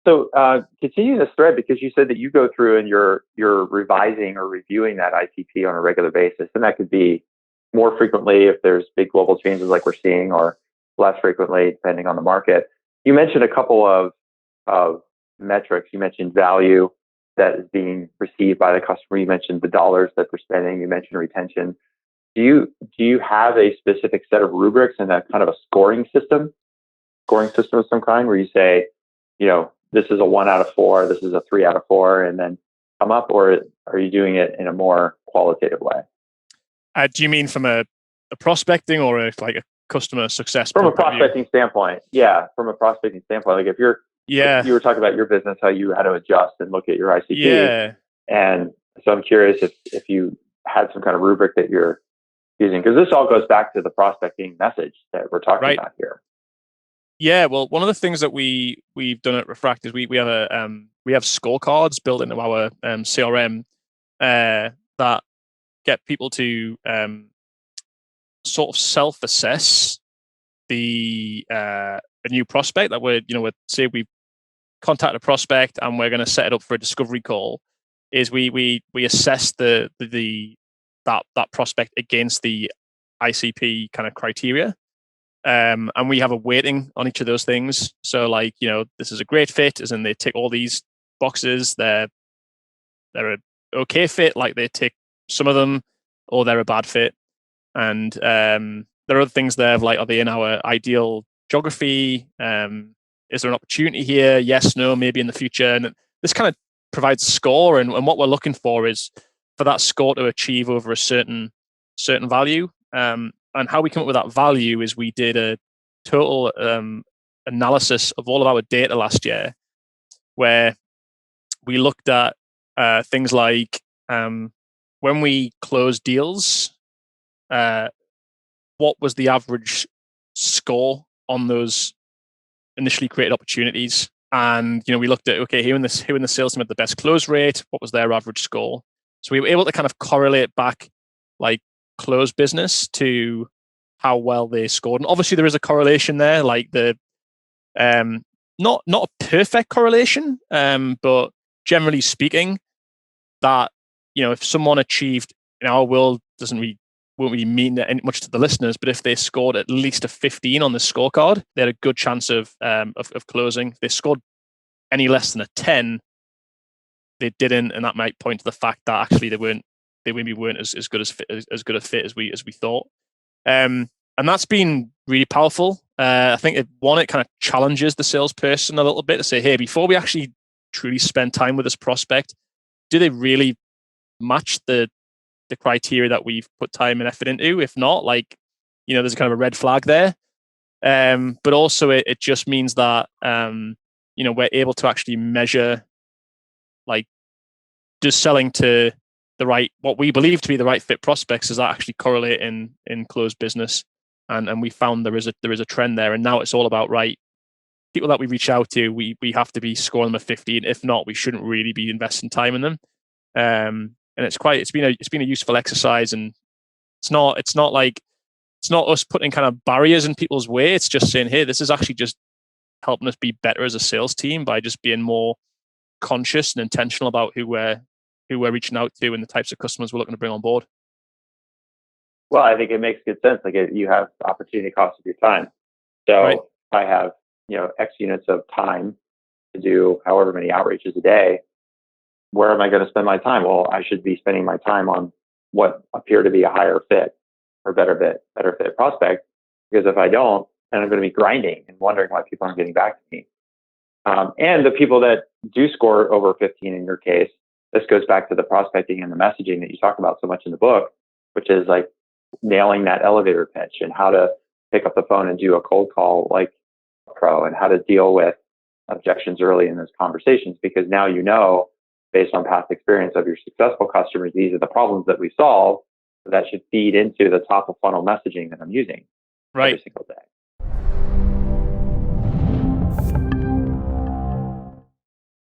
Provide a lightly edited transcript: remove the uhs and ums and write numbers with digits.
So continue this thread because you said that you go through and you're revising or reviewing that ICP on a regular basis, and that could be more frequently if there's big global changes like we're seeing, or less frequently depending on the market. You mentioned a couple of metrics. You mentioned value that is being received by the customer. You mentioned the dollars that they're spending. You mentioned retention. Do you have a specific set of rubrics and a kind of a scoring system of some kind where you say, this is a 1 out of 4, this is a 3 out of 4, and then come up, or are you doing it in a more qualitative way? Do you mean from a prospecting or a customer success? From a prospecting standpoint, yeah. From a prospecting standpoint, like if you were talking about your business, how you had to adjust and look at your ICP. Yeah. And so I'm curious if you had some kind of rubric that you're using, because this all goes back to the prospecting message that we're talking about here. Yeah, well, one of the things that we've done at Refract is we have scorecards built into our CRM that get people to sort of self-assess a new prospect that we're say we contact a prospect and we're going to set it up for a discovery call. Is we assess that prospect against the ICP kind of criteria. And we have a weighting on each of those things. So this is a great fit, as in they tick all these boxes. They're an okay fit, like they tick some of them, or they're a bad fit. And there are other things there, like, are they in our ideal geography? Is there an opportunity here? Yes, no, maybe in the future. And this kind of provides a score. And what we're looking for is for that score to achieve over a certain value. And how we come up with that value is we did a total analysis of all of our data last year, where we looked at things like when we close deals, what was the average score on those initially created opportunities? And we looked at, okay, who in the sales team had the best close rate? What was their average score? So we were able to kind of correlate back close business to how well they scored. And obviously there is a correlation there, like the not a perfect correlation, but generally speaking, that if someone achieved, in our world won't really mean much to the listeners, but if they scored at least a 15 on the scorecard, they had a good chance of closing. If they scored any less than a 10, they didn't, and that might point to the fact that actually they maybe weren't as good a fit as we thought. And that's been really powerful. I think it kind of challenges the salesperson a little bit to say, hey, before we actually truly spend time with this prospect, do they really match the criteria that we've put time and effort into? If not, there's kind of a red flag there. But also it just means that we're able to actually measure, does selling to what we believe to be the right fit prospects, does that actually correlate in closed business? And we found there is a trend there. And now it's all about, people that we reach out to, we have to be scoring them a 15. If not, we shouldn't really be investing time in them. And it's been a useful exercise. And it's not us putting kind of barriers in people's way. It's just saying, hey, this is actually just helping us be better as a sales team by just being more conscious and intentional about who we're reaching out to and the types of customers we're looking to bring on board. Well, I think it makes good sense. You have opportunity cost of your time. So if I have, X units of time to do however many outreaches a day, where am I going to spend my time? Well, I should be spending my time on what appear to be a higher fit or better fit prospect. Because if I don't, then I'm going to be grinding and wondering why people aren't getting back to me. And the people that do score over 15 in your case, this goes back to the prospecting and the messaging that you talk about so much in the book, which is nailing that elevator pitch and how to pick up the phone and do a cold call like a pro, and how to deal with objections early in those conversations, because now based on past experience of your successful customers, these are the problems that we solve that should feed into the top of funnel messaging that I'm using every single day.